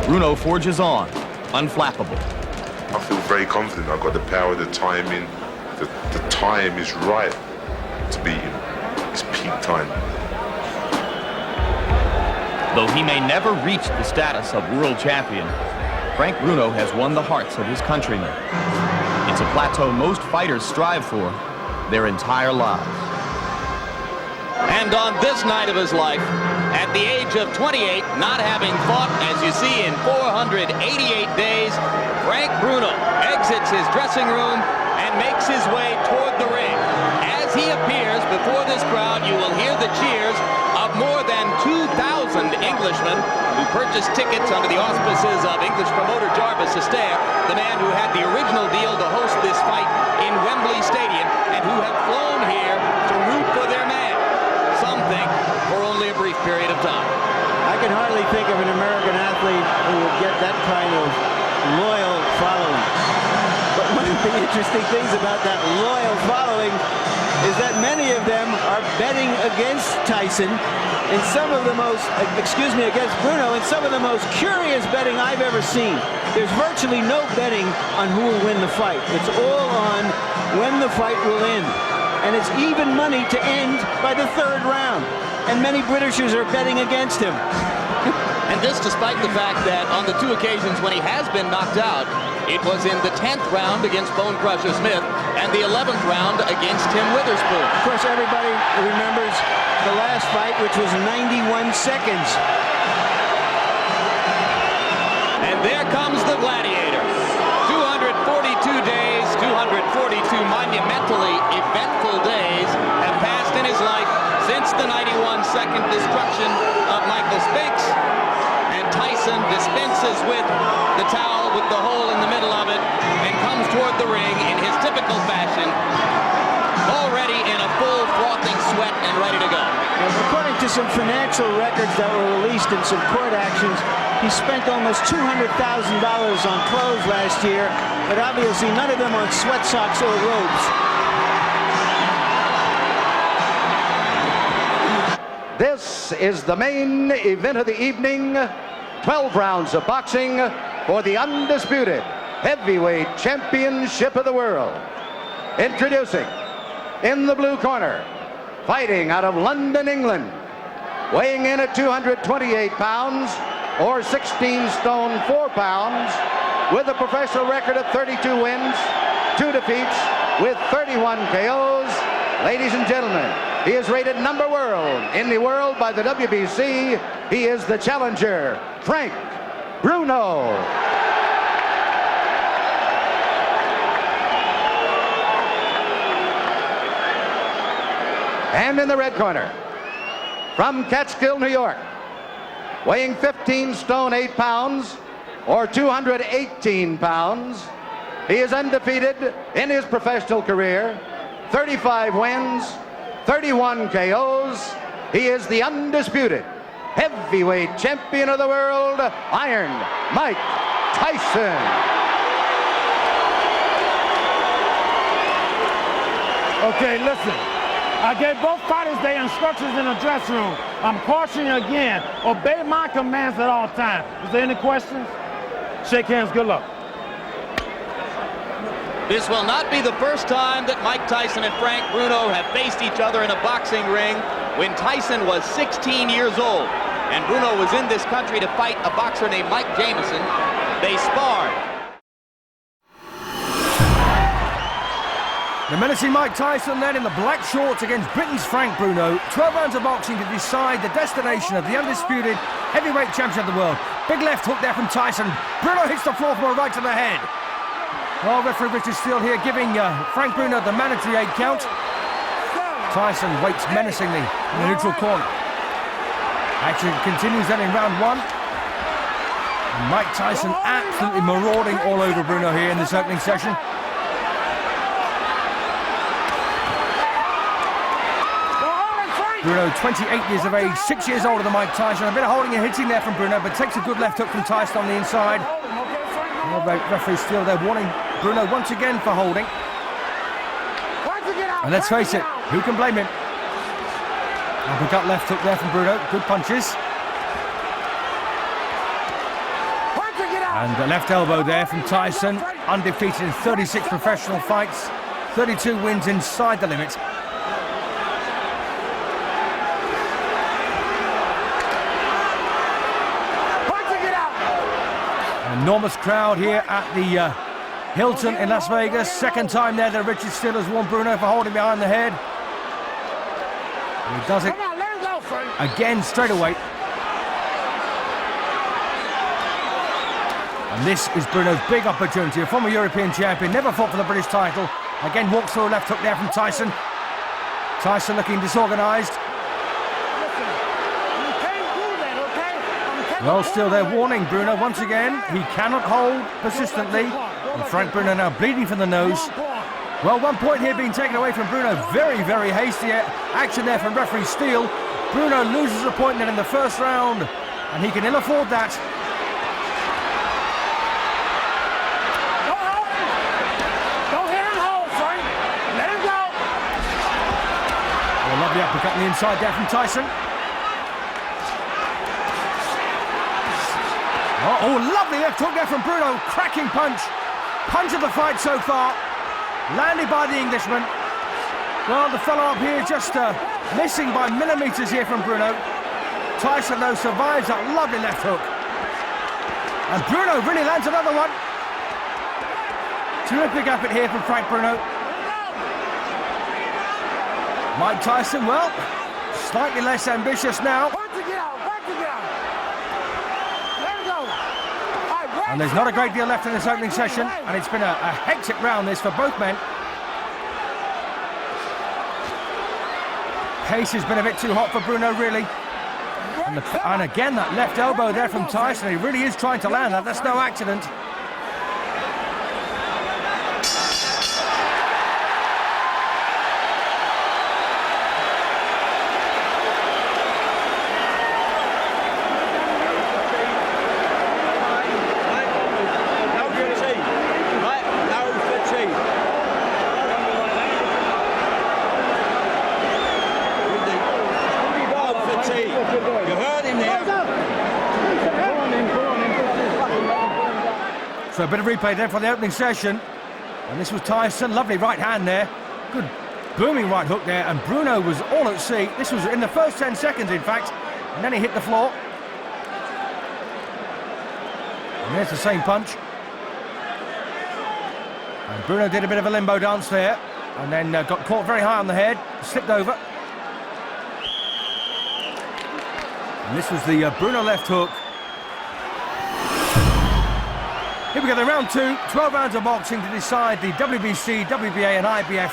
Bruno forges on, unflappable. I feel very confident. I've got the power, the timing. The time is right to beat him. It's peak time. Though he may never reach the status of world champion, Frank Bruno has won the hearts of his countrymen. It's a plateau most fighters strive for their entire lives. And on this night of his life, at the age of 28, not having fought, as you see, in 488 days, Frank Bruno exits his dressing room and makes his way toward the ring. As he appears before this crowd, you will hear the cheers of more than 2,000 Englishmen who purchased tickets under the auspices of English promoter Jarvis Astaire, the man who had the original deal to host this fight in Wembley Stadium, and who have flown here to root for their man. Some think for only a brief period of time. I can hardly think of an American athlete who would get that kind of loyal following. But one of the interesting things about that loyal following is that many of them are betting against Tyson in some of the most, against Bruno, in some of the most curious betting I've ever seen. There's virtually no betting on who will win the fight. It's all on when the fight will end. And it's even money to end by the third round. And many Britishers are betting against him. And this despite the fact that on the two occasions when he has been knocked out, it was in the 10th round against Bone Crusher Smith and the 11th round against Tim Witherspoon. Of course, everybody remembers the last fight, which was 91 seconds. And there comes the Gladiator. 242 days, 242 monumentally eventful days have passed in his life since the 91-second destruction of Michael Spinks. And Tyson dispenses with the towel with the hole in the middle of it and comes toward the ring in his typical fashion, already in a full frothing sweat and ready to go. According to some financial records that were released in some court actions, he spent almost $200,000 on clothes last year, but obviously none of them on sweat socks or robes. This is the main event of the evening. 12 rounds of boxing for the undisputed heavyweight championship of the world. Introducing, in the blue corner, fighting out of London, England, weighing in at 228 pounds, or 16 stone 4 pounds, with a professional record of 32 wins, 2 defeats, with 31 KOs. Ladies and gentlemen, he is rated number world in the world by the WBC. He is the challenger, Frank Bruno. And in the red corner, from Catskill, New York, weighing 15 stone 8 pounds, or 218 pounds, he is undefeated in his professional career, 35 wins, 31 KOs. He is the undisputed heavyweight champion of the world, Iron Mike Tyson. Okay, listen. I gave both fighters their instructions in the dressing room. I'm cautioning you again. Obey my commands at all times. Is there any questions? Shake hands. Good luck. This will not be the first time that Mike Tyson and Frank Bruno have faced each other in a boxing ring. When Tyson was 16 years old and Bruno was in this country to fight a boxer named Mike Jameson, they sparred. The menacing Mike Tyson then in the black shorts against Britain's Frank Bruno. 12 rounds of boxing to decide the destination of the undisputed heavyweight champion of the world. Big left hook there from Tyson. Bruno hits the floor from a right to the head. Well, referee Richard Steele here giving Frank Bruno the mandatory 8 count. Tyson waits menacingly in the neutral corner. Action continues then in round 1. And Mike Tyson absolutely marauding all over Bruno here in this opening session. Bruno, 28 years of age, 6 years older than Mike Tyson. A bit of holding and hitting there from Bruno, but takes a good left hook from Tyson on the inside. Well, referee Steele there warning Bruno once again for holding. And let's face it, who can blame him? Uppercut left hook there from Bruno. Good punches. And the left elbow there from Tyson, undefeated in 36 professional fights, 32 wins inside the limit. An enormous crowd here at the Hilton in Las Vegas. Second time there that Richard Steele has warned Bruno for holding behind the head. And he does it again straight away. And this is Bruno's big opportunity. A former European champion, never fought for the British title. Again walks through a left hook there from Tyson. Tyson looking disorganised. Well, still they're warning Bruno once again. He cannot hold persistently. And Frank Bruno now bleeding from the nose. Well, 1 point here being taken away from Bruno. Very, very hasty action there from referee Steele. Bruno loses a point then in the first round, and he can ill afford that. Don't hit him hold, Frank. Let him go. Well, lovely uppercut on the inside there from Tyson. Oh, lovely left hook there from Bruno. Cracking punch. Punch of the fight so far. Landed by the Englishman. Well, the follow-up here just missing by millimetres here from Bruno. Tyson, though, survives that lovely left hook. And Bruno really lands another one. Terrific effort here from Frank Bruno. Mike Tyson, well, slightly less ambitious now. And there's not a great deal left in this opening session, and it's been a hectic round this for both men. Pace has been a bit too hot for Bruno, really. And again, that left elbow there from Tyson. He really is trying to land that. That's no accident. So a bit of replay there for the opening session. And this was Tyson. Lovely right hand there. Good booming right hook there. And Bruno was all at sea. This was in the first 10 seconds, in fact. And then he hit the floor. And there's the same punch. And Bruno did a bit of a limbo dance there. And then got caught very high on the head. Slipped over. And this was the Bruno left hook. Here we go, the round two, 12 rounds of boxing to decide the WBC, WBA and IBF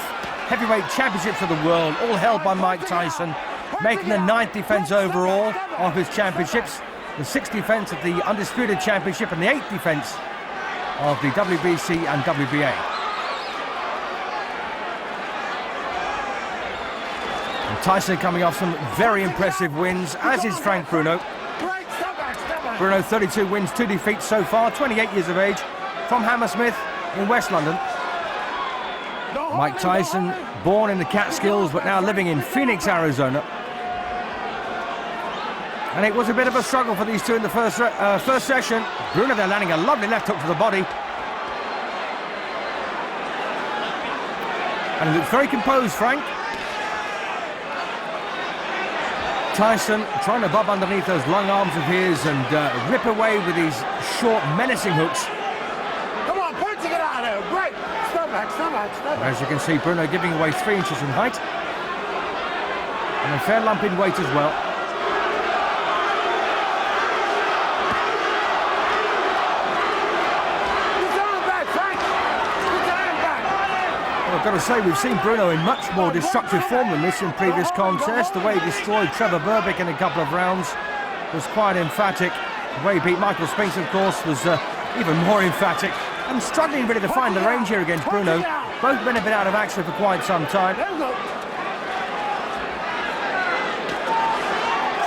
heavyweight championships of the world, all held by Mike Tyson, making the 9th defence overall of his championships, the 6th defence of the Undisputed Championship and the 8th defence of the WBC and WBA. And Tyson coming off some very impressive wins, as is Frank Bruno. Bruno, 32 wins, 2 defeats so far, 28 years of age, from Hammersmith in West London. Mike Tyson, born in the Catskills, but now living in Phoenix, Arizona. And it was a bit of a struggle for these two in the first session. Bruno, they're landing a lovely left hook to the body. And he looks very composed, Frank. Tyson trying to bob underneath those long arms of his and rip away with these short, menacing hooks. Come on, punch it out of there. Great. Step back, step back, step back. As you can see, Bruno giving away 3 inches in height. And a fair lump in weight as well. I've got to say, we've seen Bruno in much more destructive form than this in previous contests. The way he destroyed Trevor Berbick in a couple of rounds was quite emphatic. The way he beat Michael Spinks, of course, was even more emphatic. I'm struggling really to find the range here against Bruno. Both men have been out of action for quite some time.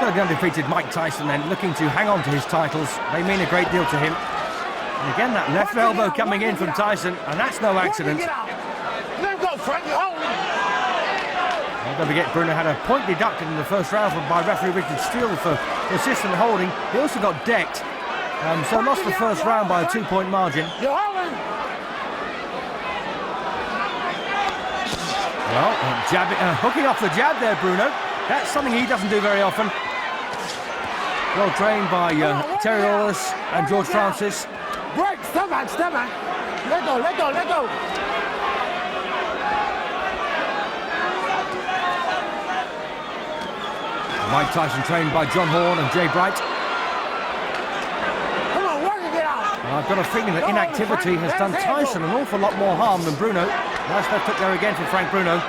So the undefeated Mike Tyson then looking to hang on to his titles. They mean a great deal to him. And again, that left elbow coming in from Tyson, and that's no accident. Don't forget, Bruno had a point deducted in the first round by referee Richard Steele for persistent holding. He also got decked So lost the first round by a 2-point margin. Well, hooking off the jab there, Bruno. That's something he doesn't do very often. Well trained by Terry Orlis and George Francis. Break, step back. Let go. Mike Tyson trained by John Horn and Jay Bright. Come on, work and get out. I've got a feeling that inactivity has done Tyson an awful lot more harm than Bruno. Nice left hook there again from Frank Bruno.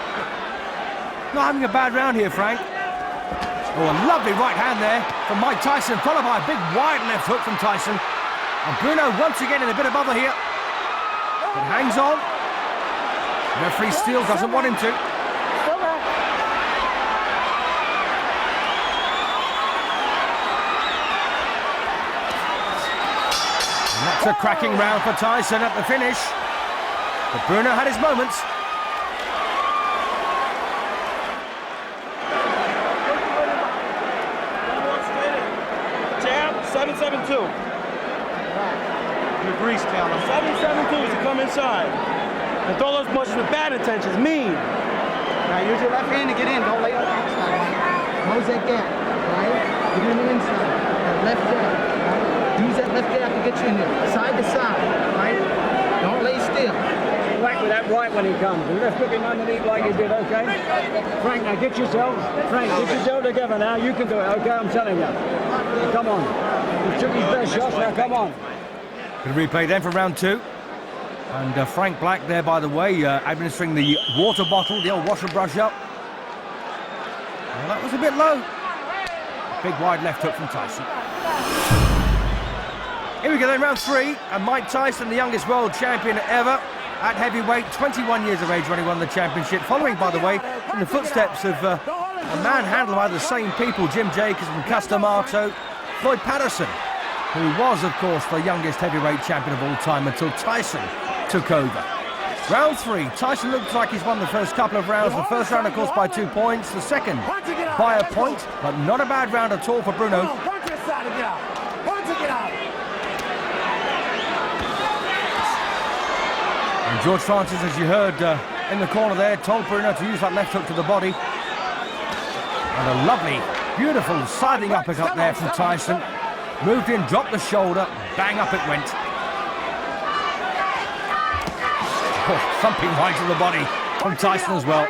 Not having a bad round here, Frank. Oh, a lovely right hand there from Mike Tyson, followed by a big wide left hook from Tyson. And Bruno once again in a bit of bother here. But hangs on. Referee Steele doesn't want him to. And that's a cracking round for Tyson at the finish. But Bruno had his moments. Jab, 7-7-2. Your grease counter. 7-7-2 is to come inside. And throw those punches with bad intentions, mean. Now use your left hand to get in. Don't lay on the outside. Close that gap, right? Get in the inside. That left jab, right? Use that left jab to get you in there. Side to side, right? Don't lay still. Whack with that right when he comes. And let's hook him underneath like he did, okay? Frank, now get yourself together now. You can do it, okay? I'm telling you. Come on. He took his best shots, now come on. Good replay then for round two. And Frank Black there, by the way, administering the water bottle, the old wash and brush up. Well, that was a bit low. Big wide left hook from Tyson. Here we go then, round three. And Mike Tyson, the youngest world champion ever at heavyweight, 21 years of age when he won the championship. Following, by the way, in the footsteps of a man handled by the same people, Jim Jacobs and Cus D'Amato, Floyd Patterson, who was, of course, the youngest heavyweight champion of all time until Tyson took over. Round three, Tyson looks like he's won the first couple of rounds. The first round, of course, by 2 points. The second by a point, but not a bad round at all for Bruno. And George Francis, as you heard in the corner there, told Bruno to use that left hook to the body. And a lovely, beautiful siding uppercut there from Tyson. Moved in, dropped the shoulder, bang up it went. Oh, thumping right to the body from Tyson as well.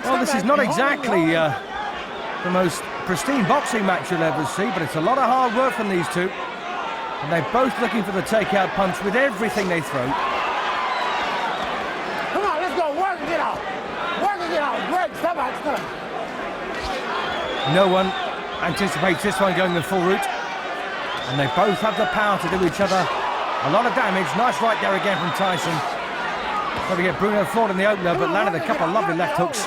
Well, this is not exactly the most pristine boxing match you'll ever see, but it's a lot of hard work from these two. And they're both looking for the takeout punch with everything they throw. Come on, let's go. Work and get out. Work and get out. Break. Step back. No one anticipates this one going the full route. And they both have the power to do each other a lot of damage. Nice right there again from Tyson. Trying to get Bruno floored in the opener, but landed a couple of lovely left hooks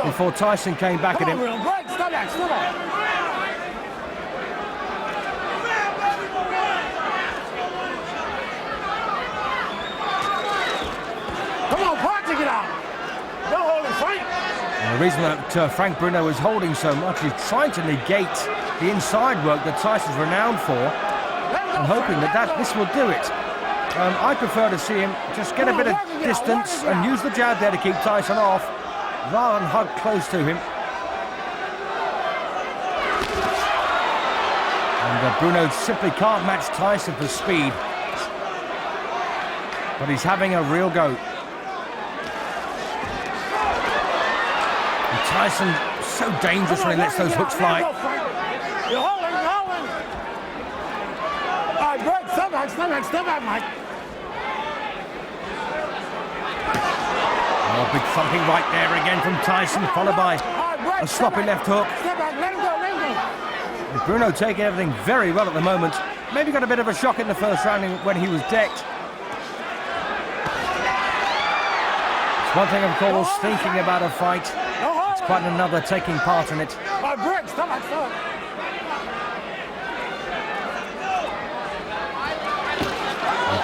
before Tyson came back at him. Step back. Come on, punch and get out. Don't hold him, Frank. And the reason that Frank Bruno is holding so much is trying to negate the inside work that Tyson's renowned for, and hoping that this will do it. I prefer to see him just get a bit of distance and use the jab there to keep Tyson off, rather than hug close to him. And Bruno simply can't match Tyson for speed. But he's having a real go. And Tyson, so dangerous when he lets those hooks fly. You're holding. All right, break. Step back, Mike. Oh, big thumping right there again from Tyson, followed by a sloppy left hook. Step back, let him go. And Bruno taking everything very well at the moment. Maybe got a bit of a shock in the first round when he was decked. It's one thing, of course, thinking about a fight. It's quite another taking part in it. All right, break. Step back.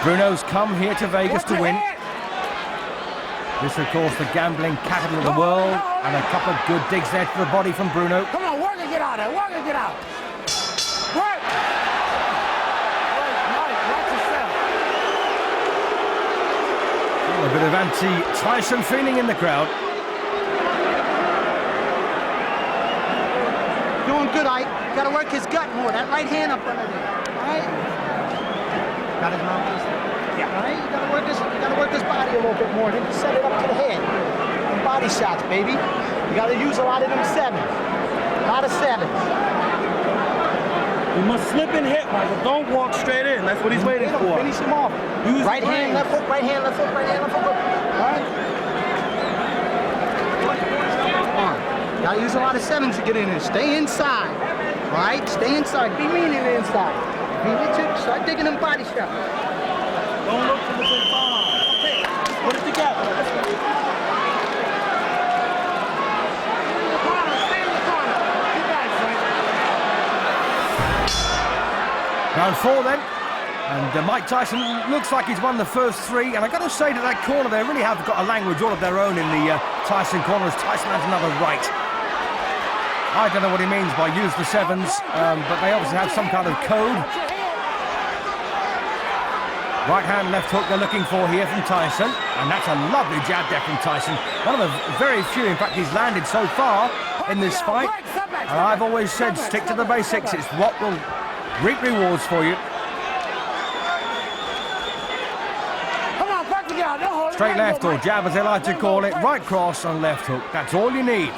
Bruno's come here to Vegas to win. This, of course, the gambling capital of the world, and a couple of good digs there to the body from Bruno. Come on, work and get out. out there. Work and get out. Work. Mike, watch yourself. A bit of anti-Tyson feeling in the crowd. Doing good, Ike. Got to work his gut more. That right hand up under there. All right? Got his mouthpiece? Yeah. All right? You got to work his body a little bit more. Then set it up to the head. And body shots, baby. You got to use a lot of them sevens. A lot of sevens. You must slip and hit, Michael. Don't walk straight in. That's what he's waiting for. Finish him off. Use right hand, left hook, right hand, left hook, right hand, left hook. All right? Come on. Gotta use a lot of sevens to get in there. Stay inside. All right? Stay inside. Be mean in the inside. Be Richard. Start digging them body shots. Don't look for the big bomb. Okay. Put it together. Round 4 then. And Mike Tyson looks like he's won the first 3. And I got to say, to that corner, they really have got a language all of their own in the Tyson corner, as Tyson has another right. I don't know what he means by use the sevens, but they obviously have some kind of code. Right hand, left hook they're looking for here from Tyson. And that's a lovely jab there from Tyson. One of the very few, in fact, he's landed so far in this fight. And I've always said, stick to the basics. It's what will reap rewards for you. Straight left, or jab as they like to call it. Right cross and left hook. That's all you need.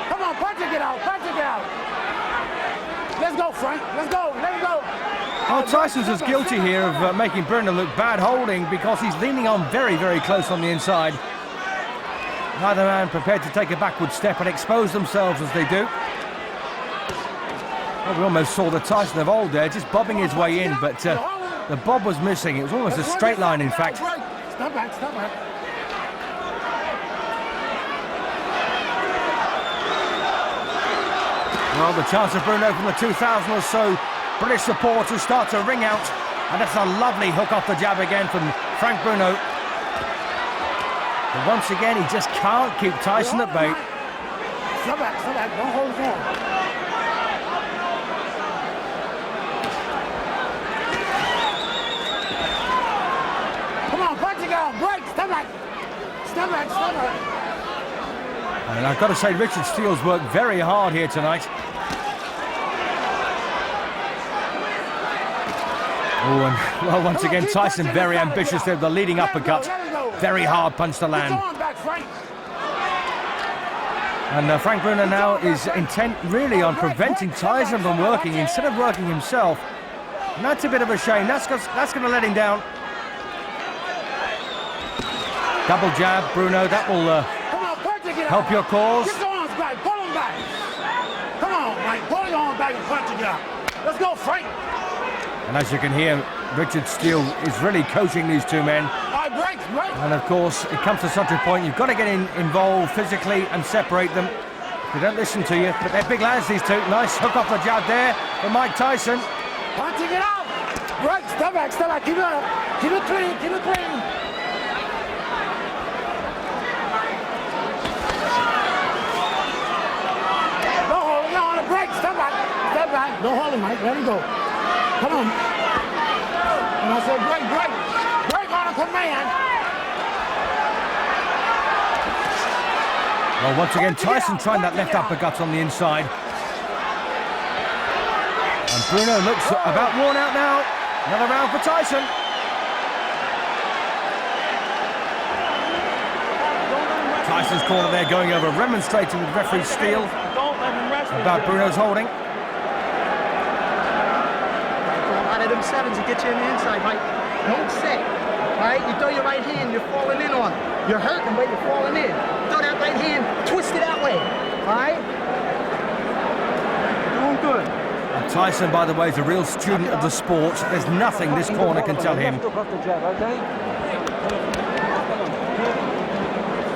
Come on, punch it, get out, punch it, get out. Let's go, Frank. Let's go, let's go. Well, Tyson's as guilty here of making Bruno look bad holding, because he's leaning on very, very close on the inside. Neither man prepared to take a backward step and expose themselves as they do. Well, we almost saw the Tyson of old there, just bobbing his way in, but the bob was missing. It was almost a straight line, in fact. Stop back, stop back. Well, the chance of Bruno from the 2,000 or so British supporters start to ring out. And that's a lovely hook off the jab again from Frank Bruno. But once again, he just can't keep Tyson at bay. Stop back, don't hold his hand. Break, step back. Step back, step back. And I've got to say, Richard Steele's worked very hard here tonight. Oh, and well, once again, Tyson very ambitious with the leading uppercut. Very hard punch to land. And Frank Bruno now is intent really on preventing Tyson from working instead of working himself. And that's a bit of a shame. That's going to let him down. Double jab, Bruno, that will help your cause. Get your arms back, pull them back. Come on, Mike, pull your arms back and punch it out. Let's go, Frank. And as you can hear, Richard Steele is really coaching these two men. All right, break. And of course, it comes to such a point, you've got to get involved physically and separate them. They don't listen to you, but they're big lads, these two. Nice hook off the jab there for Mike Tyson. Punching it out. Break, step back, keep it up. Keep it clean, keep it clean. Step back. Don't hold him, Mike. Let him go. Come on. And I said, break. Break on a command. Well, once again, Tyson trying that left uppercut on the inside. And Bruno looks about worn out now. Another round for Tyson. Tyson's corner there going over, remonstrating with referee Steele about Bruno's holding. A lot of them sevens to get you in the inside, Mike. Don't sit. All right? You throw your right hand, you're falling in on it. You're hurting, but you're falling in. Throw that right hand, twist it that way. All right? Doing good. And Tyson, by the way, is a real student of the sport. There's nothing this corner can tell him.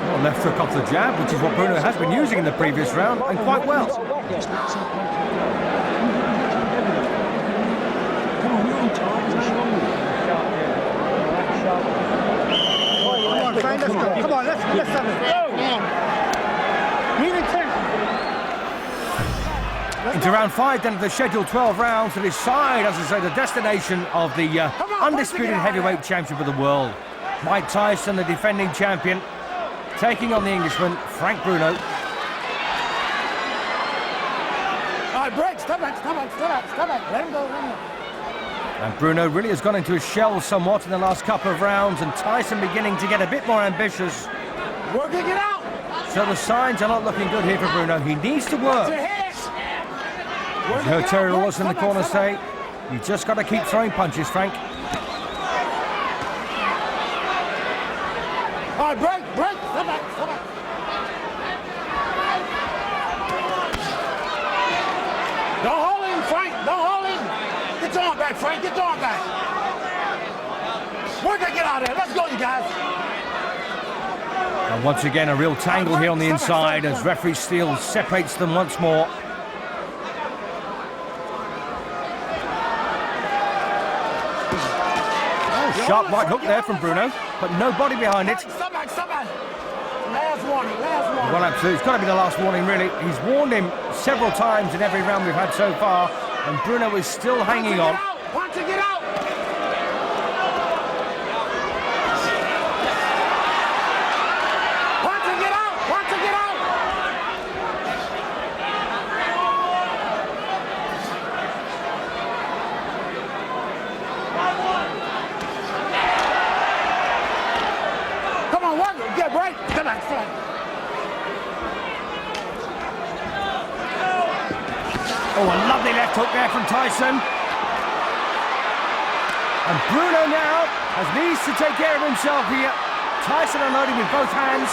Well, left hook off the jab, which is what Bruno has been using in the previous round, and quite well. Come on, let's have it. Go. Mean intent. Into round 5 then of the scheduled 12 rounds to decide, as I say, the destination of the undisputed heavyweight championship of the world. Mike Tyson, the defending champion, taking on the Englishman, Frank Bruno. All right, break. Step back. Let him go. And Bruno really has gone into his shell somewhat in the last couple of rounds, and Tyson beginning to get a bit more ambitious. Working it out. So the signs are not looking good here for Bruno. He needs to work. You heard Terry Lawson in the corner say, you just got to keep throwing punches, Frank. All right, break. Step back. Don't hold him, Frank. Don't hold him. Get your arm back, Frank. Get your arm back. Work it, get out of there. Let's go, you guys. And once again, a real tangle here on the inside as referee Steele separates them once more. Sharp right hook there from Bruno, but no body behind it. Stop back. Last warning. Well, absolutely. It's got to be the last warning, really. He's warned him several times in every round we've had so far, and Bruno is still hanging on. Want to get out. Get right. Come on, Frank. Oh, a lovely left hook there from Tyson. And Bruno now needs to take care of himself here. Tyson unloading with both hands.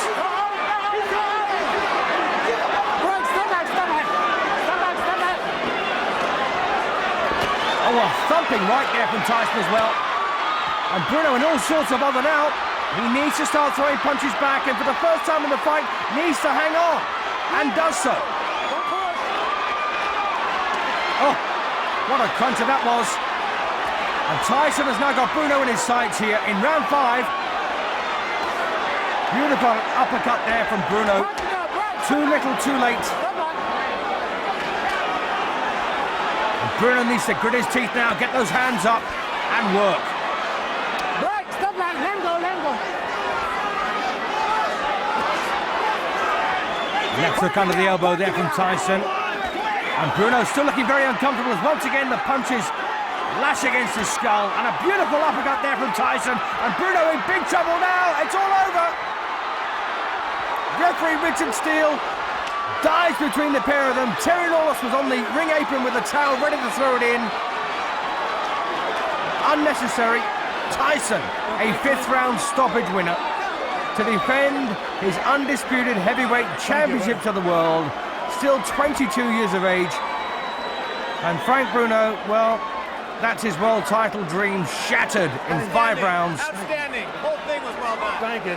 Oh, a thumping right there from Tyson as well. And Bruno in all sorts of other now. He needs to start throwing punches back, and for the first time in the fight, needs to hang on, and does so. Oh, what a cruncher that was. And Tyson has now got Bruno in his sights here in round 5. Beautiful uppercut there from Bruno. Too little, too late. And Bruno needs to grit his teeth now, get those hands up, and work. Left hook under the elbow there from Tyson. And Bruno still looking very uncomfortable as once again the punches lash against his skull. And a beautiful uppercut there from Tyson. And Bruno in big trouble now. It's all over. Referee Richard Steele dives between the pair of them. Terry Lawless was on the ring apron with a towel ready to throw it in. Unnecessary. Tyson, a 5th round stoppage winner, to defend his undisputed heavyweight championships of the world, still 22 years of age. And Frank Bruno, well, that's his world title dream shattered in 5 rounds. Outstanding. The whole thing was well done. Thank you.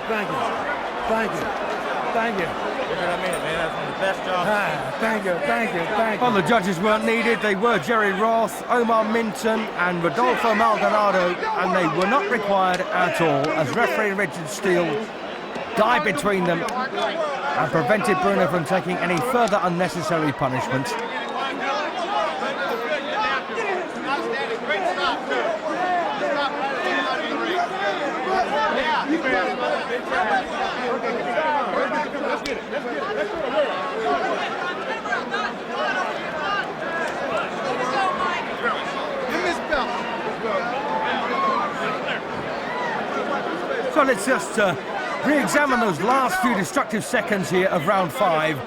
I mean it, man. That's one of the best jobs. Thank you. Well, the judges weren't needed. They were Jerry Roth, Omar Minton and Rodolfo Maldonado, and they were not required at all, as referee Richard Steele dived between them and prevented Bruno from taking any further unnecessary punishment. So let's just re-examine those last few destructive seconds here of round 5.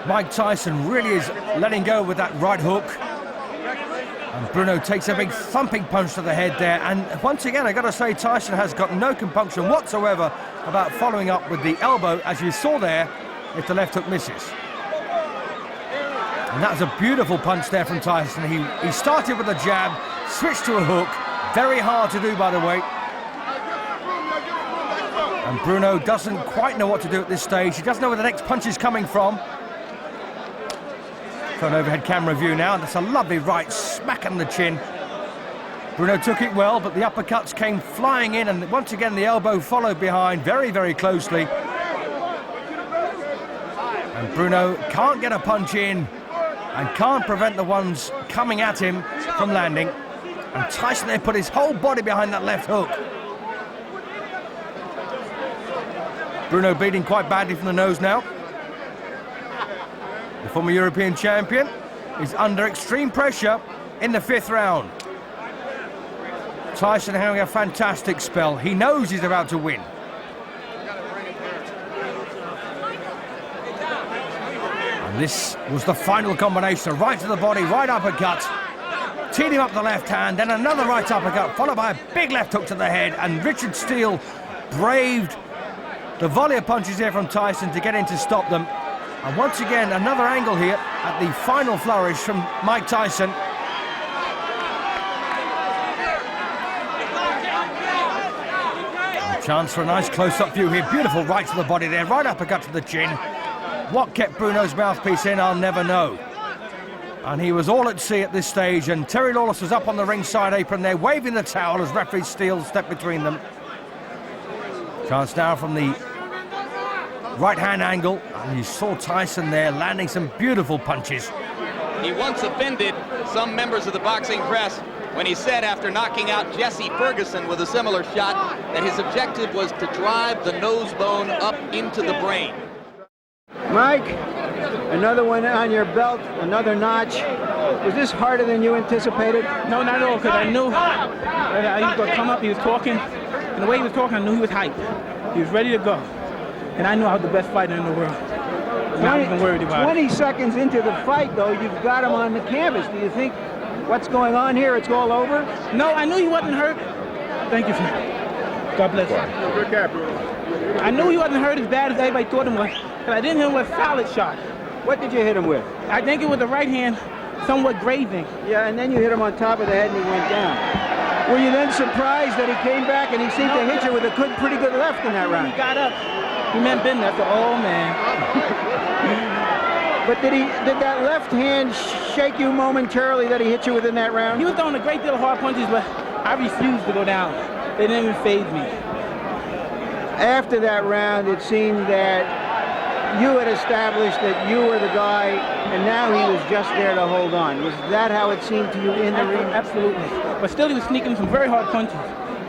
Mike Tyson really is letting go with that right hook. And Bruno takes a big thumping punch to the head there. And once again, I got to say, Tyson has got no compunction whatsoever about following up with the elbow, as you saw there, if the left hook misses. And that was a beautiful punch there from Tyson. He started with a jab, switched to a hook. Very hard to do, by the way. And Bruno doesn't quite know what to do at this stage. He doesn't know where the next punch is coming from. For an overhead camera view now. That's a lovely right smack on the chin. Bruno took it well, but the uppercuts came flying in, and once again the elbow followed behind very, very closely. And Bruno can't get a punch in. and can't prevent the ones coming at him from landing. And Tyson there put his whole body behind that left hook. Bruno bleeding quite badly from the nose now. The former European champion is under extreme pressure in the 5th round. Tyson having a fantastic spell. He knows he's about to win. And this was the final combination. Right to the body, right uppercut. Teed him up the left hand, then another right uppercut, followed by a big left hook to the head. And Richard Steele braved the volley of punches here from Tyson to get in to stop them. And once again, another angle here at the final flourish from Mike Tyson. A chance for a nice close-up view here. Beautiful right to the body there, right uppercut to the chin. What kept Bruno's mouthpiece in, I'll never know. And he was all at sea at this stage, and Terry Lawless was up on the ringside apron there, waving the towel as referee Steele stepped between them. Chance now from the right-hand angle, and you saw Tyson there landing some beautiful punches. He once offended some members of the boxing press when he said after knocking out Jesse Ferguson with a similar shot that his objective was to drive the nose bone up into the brain. Mike, another one on your belt, another notch. Was this harder than you anticipated? No, not at all, because I knew that he was going to come up. He was talking, and the way he was talking, I knew he was hyped. He was ready to go. And I knew I was the best fighter in the world. And I wasn't worried about 20 it. seconds into the fight, though, you've got him on the canvas. Do you think what's going on here, it's all over? No, I knew he wasn't hurt. Thank you, sir. God bless you. Good guy, Bruno. I knew he wasn't hurt as bad as everybody thought him was, but I didn't hit him with a solid shot. What did you hit him with? I think it was the right hand, somewhat grazing. Yeah, and then you hit him on top of the head and he went down. Were you then surprised that he came back and he seemed to hit you with a pretty good left in that round? He got up. He meant business. I said, oh, man. But did that left hand shake you momentarily that he hit you within that round? He was throwing a great deal of hard punches, but I refused to go down. They didn't even faze me. After that round, it seemed that you had established that you were the guy, and now he was just there to hold on. Was that how it seemed to you in the ring? Absolutely. But still, he was sneaking some very hard punches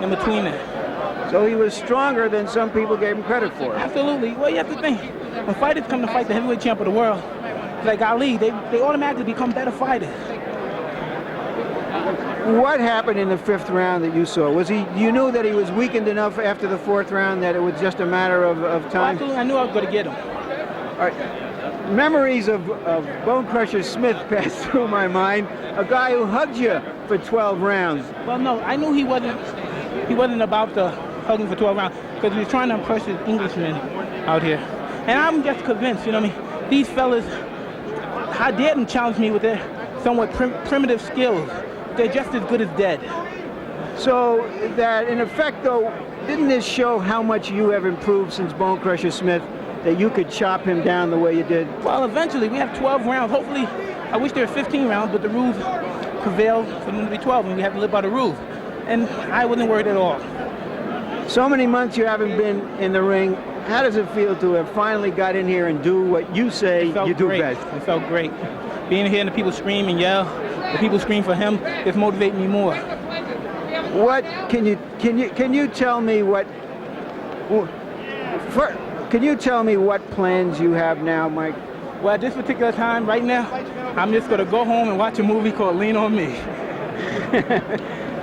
in between that. So he was stronger than some people gave him credit for. Absolutely. Well, you have to think, when fighters come to fight the heavyweight champ of the world, like Ali, they automatically become better fighters. What happened in the 5th round that you saw? Was you knew that he was weakened enough after the 4th round that it was just a matter of time? Absolutely. I knew I was going to get him. All right. Memories of Bone Crusher Smith passed through my mind. A guy who hugged you for 12 rounds. Well, no, I knew he wasn't about to hug him for 12 rounds because he was trying to impress his Englishmen out here. And I'm just convinced, you know what I mean? These fellas, how dare them challenge me with their somewhat primitive skills. They're just as good as dead. So that, in effect, though, didn't this show how much you have improved since Bone Crusher Smith, that you could chop him down the way you did? Well, eventually, we have 12 rounds. Hopefully, I wish there were 15 rounds, but the rules prevail for them to be 12, and we have to live by the rules. And I wasn't worried at all. So many months you haven't been in the ring. How does it feel to have finally got in here and do what you say you do best? It felt great. Being here and the people scream and yell, the people scream for him, it's motivating me more. What can you tell me what? Can you tell me what plans you have now, Mike? Well, at this particular time, right now, I'm just going to go home and watch a movie called Lean on Me.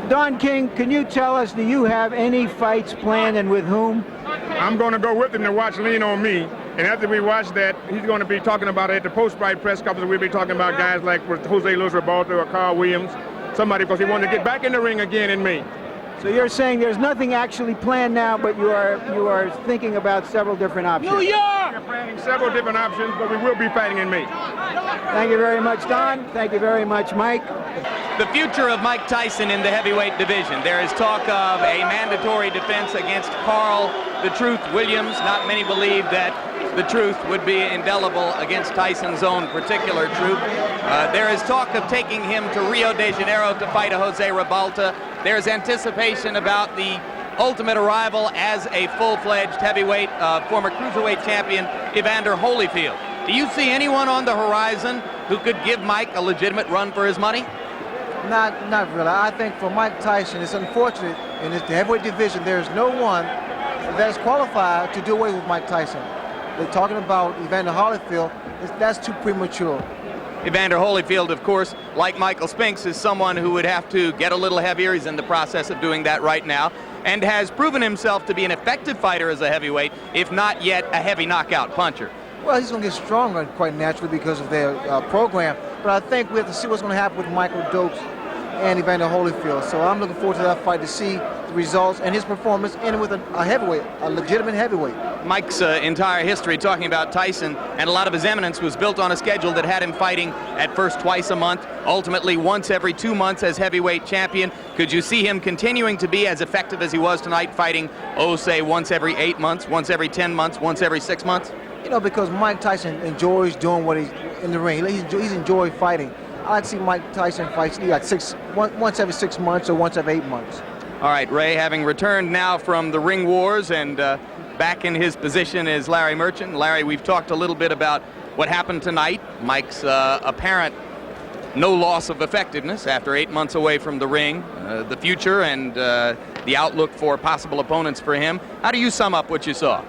Don King, can you tell us, do you have any fights planned and with whom? I'm going to go with him to watch Lean on Me. And after we watch that, he's going to be talking about it at the post-fight press conference. We'll be talking about guys like Jose Luis Rebalta or Carl Williams, somebody, because he wanted to get back in the ring again in May. So you're saying there's nothing actually planned now, but you are thinking about several different options. New York! We're planning several different options, but we will be fighting in May. Thank you very much, Don. Thank you very much, Mike. The future of Mike Tyson in the heavyweight division. There is talk of a mandatory defense against Carl "The Truth" Williams. Not many believe that The Truth would be indelible against Tyson's own particular Truth. There is talk of taking him to Rio de Janeiro to fight a Jose Rebalta. There's anticipation about the ultimate arrival as a full-fledged heavyweight, former cruiserweight champion, Evander Holyfield. Do you see anyone on the horizon who could give Mike a legitimate run for his money? Not really. I think for Mike Tyson, it's unfortunate in the heavyweight division, there's no one that's qualified to do away with Mike Tyson. They're talking about Evander Holyfield. That's too premature. Evander Holyfield, of course, like Michael Spinks, is someone who would have to get a little heavier. He's in the process of doing that right now, and has proven himself to be an effective fighter as a heavyweight, if not yet a heavy knockout puncher. Well, he's going to get stronger quite naturally because of their program. But I think we have to see what's going to happen with Michael Dokes and Evander Holyfield. So I'm looking forward to that fight to see the results and his performance, and with a heavyweight, a legitimate heavyweight. Mike's entire history, talking about Tyson, and a lot of his eminence, was built on a schedule that had him fighting at first twice a month, ultimately once every 2 months as heavyweight champion. Could you see him continuing to be as effective as he was tonight, fighting, say, once every 8 months, once every 10 months, once every 6 months? You know, because Mike Tyson enjoys doing what he's in the ring. He's enjoyed fighting. I like to see Mike Tyson fight like once every 6 months or once every 8 months. All right, Ray, having returned now from the ring wars and back in his position is Larry Merchant. Larry, we've talked a little bit about what happened tonight. Mike's apparent no loss of effectiveness after 8 months away from the ring, the future and the outlook for possible opponents for him. How do you sum up what you saw?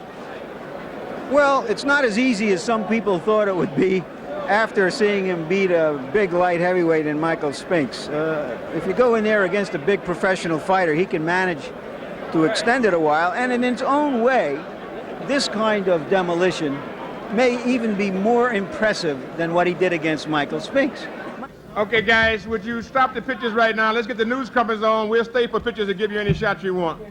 Well, it's not as easy as some people thought it would be after seeing him beat a big light heavyweight in Michael Spinks. If you go in there against a big professional fighter, he can manage to extend it a while, and in its own way, this kind of demolition may even be more impressive than what he did against Michael Spinks. Okay, guys, would you stop the pictures right now? Let's get the news companies on. We'll stay for pictures and give you any shots you want.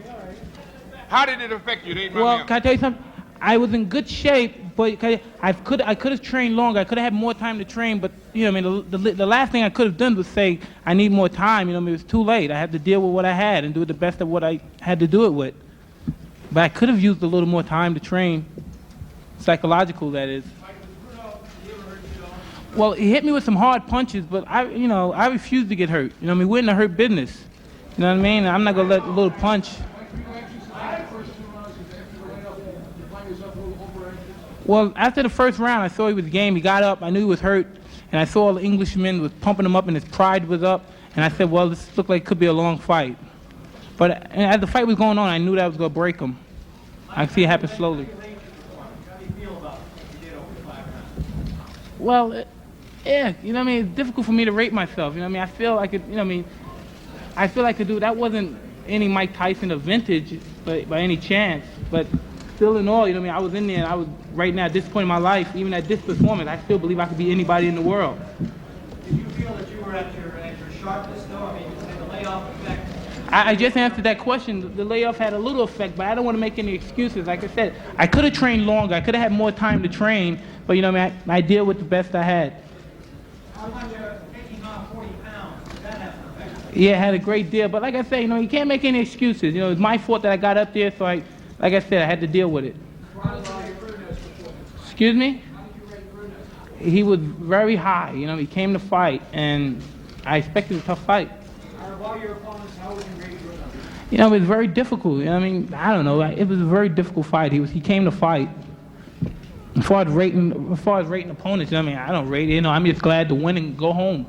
How did it affect you? Well, can I tell you something? I was in good shape, but I could have trained longer. I could have had more time to train, but you know, I mean, the last thing I could have done was say I need more time. You know, I mean, it was too late. I had to deal with what I had and do the best of what I had to do it with. But I could have used a little more time to train, psychological, that is. Well, he hit me with some hard punches, but I refused to get hurt. You know, I mean, we're in the hurt business. You know what I mean? I'm not gonna let a little punch. Well, after the first round, I saw he was game. He got up. I knew he was hurt. And I saw the Englishman was pumping him up and his pride was up. And I said, well, this looked like it could be a long fight. But as the fight was going on, I knew that I was going to break him. I could see it happen slowly. Well, yeah, you know what I mean? It's difficult for me to rate myself. You know what I mean? I feel like it, you know what I mean? I feel like that wasn't any Mike Tyson of vintage by any chance. But still in all, you know what I mean, I was in there and I was right now at this point in my life, even at this performance, I still believe I could beat anybody in the world. Did you feel that you were at your sharpness though? I mean, you said the layoff effect. I just answered that question. The layoff had a little effect, but I don't want to make any excuses. Like I said, I could have trained longer. I could have had more time to train, but you know what I mean, I deal with the best I had. How about taking off 40 pounds? Did that have an effect? Yeah, it had a great deal, but like I said, you know, you can't make any excuses. You know, it's my fault that I got up there, so like I said, I had to deal with it. Excuse me? He was very high. You know, he came to fight, and I expected a tough fight. Out of all your opponents, how would you rate Bruno? You know, it was very difficult. You know, I mean, I don't know. It was a very difficult fight. He came to fight. As far as rating opponents, you know, I mean, I don't rate it. You know, I'm just glad to win and go home.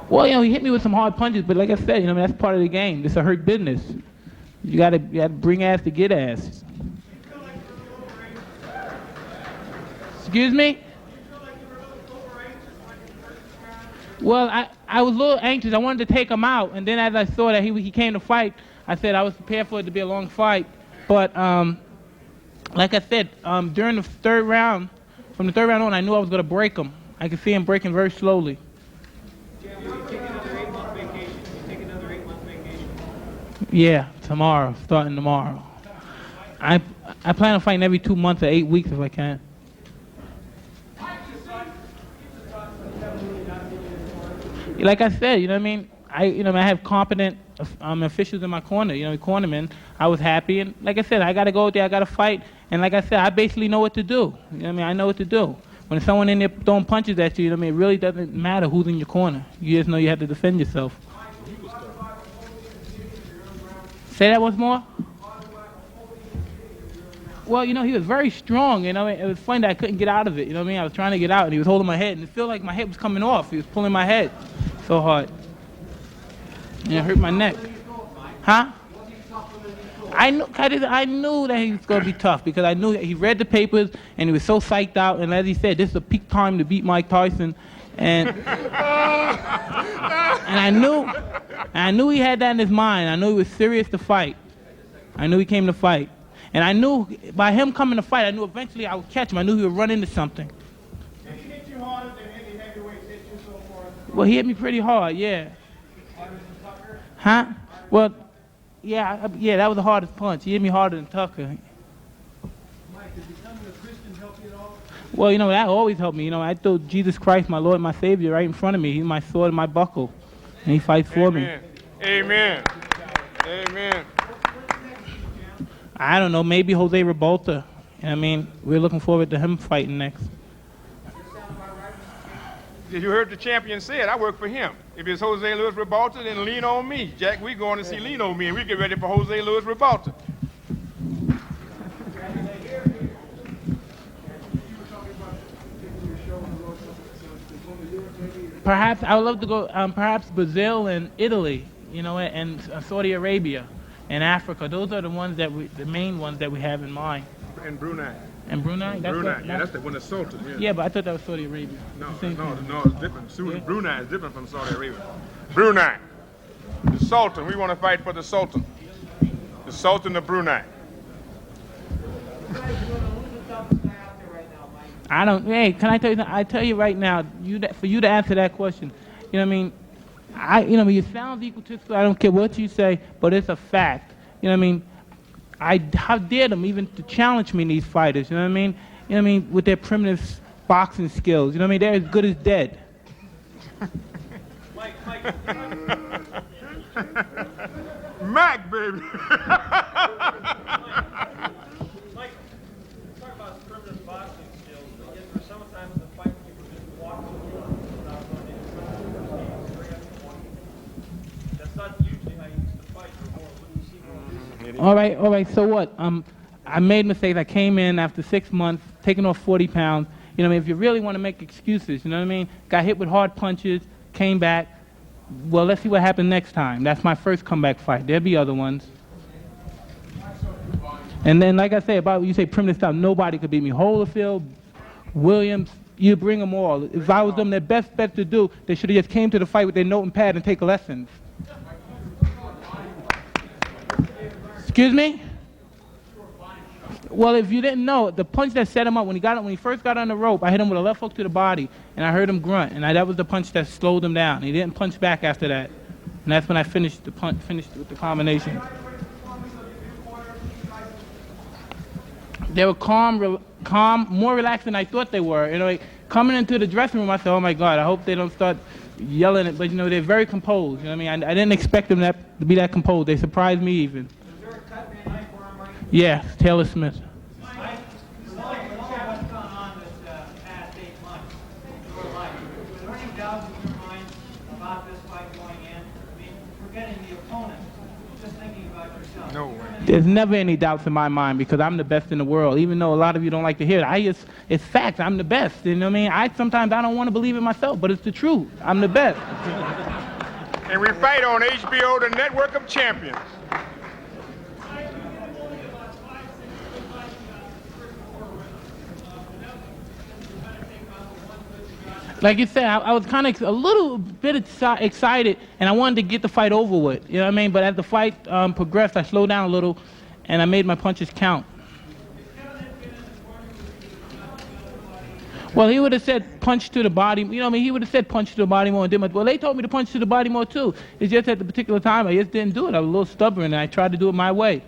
Well, you know, he hit me with some hard punches, but like I said, you know, I mean, that's part of the game. It's a hurt business. You gotta bring ass to get ass. Excuse me? Well, I was a little anxious. I wanted to take him out, and then as I saw that he came to fight, I said I was prepared for it to be a long fight. But like I said, during the third round, from the third round on, I knew I was going to break him. I could see him breaking very slowly. Yeah, tomorrow, starting tomorrow. I plan on fighting every 2 months or 8 weeks if I can. Like I said, you know what I mean? I have competent officials in my corner, you know, cornermen. I was happy, and like I said, I got to go out there, I got to fight, and like I said, I basically know what to do. You know what I mean? I know what to do. When someone in there throwing punches at you, you know what I mean? It really doesn't matter who's in your corner. You just know you have to defend yourself. Say that once more? Well, you know, he was very strong, you know. It was funny that I couldn't get out of it, you know what I mean? I was trying to get out, and he was holding my head, and it felt like my head was coming off. He was pulling my head so hard. And it hurt my neck. Huh? I knew that he was going to be tough because I knew that he read the papers, and he was so psyched out, and as he said, this is a peak time to beat Mike Tyson. And I knew he had that in his mind. I knew he was serious to fight. I knew he came to fight. And I knew by him coming to fight, I knew eventually I would catch him. I knew he would run into something. Did he hit you harder than any heavyweights hit you so far? Well, he hit me pretty hard, yeah. Harder than Tucker? Huh? Well, yeah, that was the hardest punch. He hit me harder than Tucker. Mike, did becoming a Christian help you at all? Well, you know, that always helped me. You know, I threw Jesus Christ, my Lord, my Savior, right in front of me. He's my sword and my buckle. And he fights for me. Amen. Amen. I don't know, maybe Jose Revolta. I mean, we're looking forward to him fighting next. You heard the champion say it. I work for him. If it's Jose Luis Revolta, then lean on me. Jack, we're going to see lean on me, and we get ready for Jose Luis Revolta. Perhaps I would love to go. Perhaps Brazil and Italy, you know, and Saudi Arabia and Africa. Those are the ones the main ones that we have in mind. And Brunei. And Brunei? That's the one that's Sultan. Yeah, but I thought that was Saudi Arabia. No, it's different. Yeah. Brunei is different from Saudi Arabia. Brunei, the Sultan. We want to fight for the Sultan. The Sultan of Brunei. I don't. Hey, can I tell you? I tell you right now. For you to answer that question, you know what I mean. You know, it sounds egotistical. I don't care what you say, but it's a fact. You know what I mean. How dare them even to challenge me, these fighters? You know what I mean? You know what I mean? With their primitive boxing skills. You know what I mean? They're as good as dead. Mike. Mac, baby. Mike, talk about primitive boxing skills. But yet, for sometimes the fight people just walk to the floor without going into That's not usually how you used to fight. All right. So what? I made mistakes. I came in after 6 months, taking off 40 pounds. You know what I mean? If you really want to make excuses, you know what I mean? Got hit with hard punches, came back. Well, let's see what happens next time. That's my first comeback fight. There'll be other ones. And then, like I say, about you say primitive stuff, nobody could beat me. Holyfield, Williams, you bring them all. If I was them, their best bet to do, they should have just came to the fight with their note and pad and take lessons. Excuse me? Well, if you didn't know, the punch that set him up when he first got on the rope, I hit him with a left hook to the body, and I heard him grunt, and that was the punch that slowed him down. He didn't punch back after that, and that's when I finished with the combination. They were calm, more relaxed than I thought they were. You know, like, coming into the dressing room, I said, "Oh my God, I hope they don't start yelling it." But you know, they're very composed. You know what I mean? I didn't expect them to be that composed. They surprised me even. Yeah, Taylor Smith. Mike, with all what's gone on this past 8 months in your life, was there any doubts in your mind about this fight going in? I mean, forgetting the opponent, just thinking about yourself. No way. There's never any doubts in my mind because I'm the best in the world. Even though a lot of you don't like to hear it, it's facts. I'm the best. You know what I mean? Sometimes I don't want to believe it myself, but it's the truth. I'm the best. And we fight on HBO, the network of champions. Like you said, I was kind of a little bit excited, and I wanted to get the fight over with. You know what I mean? But as the fight progressed, I slowed down a little, and I made my punches count. Well, he would have said punch to the body. You know what I mean? He would have said punch to the body more and did much. Well, they told me to punch to the body more too. It's just at the particular time I just didn't do it. I was a little stubborn, and I tried to do it my way,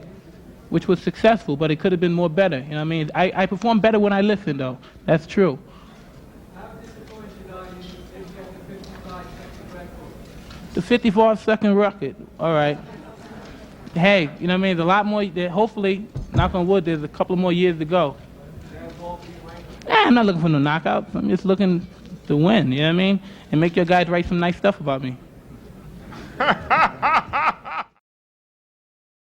which was successful, but it could have been more better. You know what I mean? I perform better when I listen, though. That's true. The 55-second record. All right. Hey, you know what I mean? There's a lot more. Hopefully, knock on wood, there's a couple more years to go. I'm not looking for no knockouts. I'm just looking to win. You know what I mean? And make your guys write some nice stuff about me.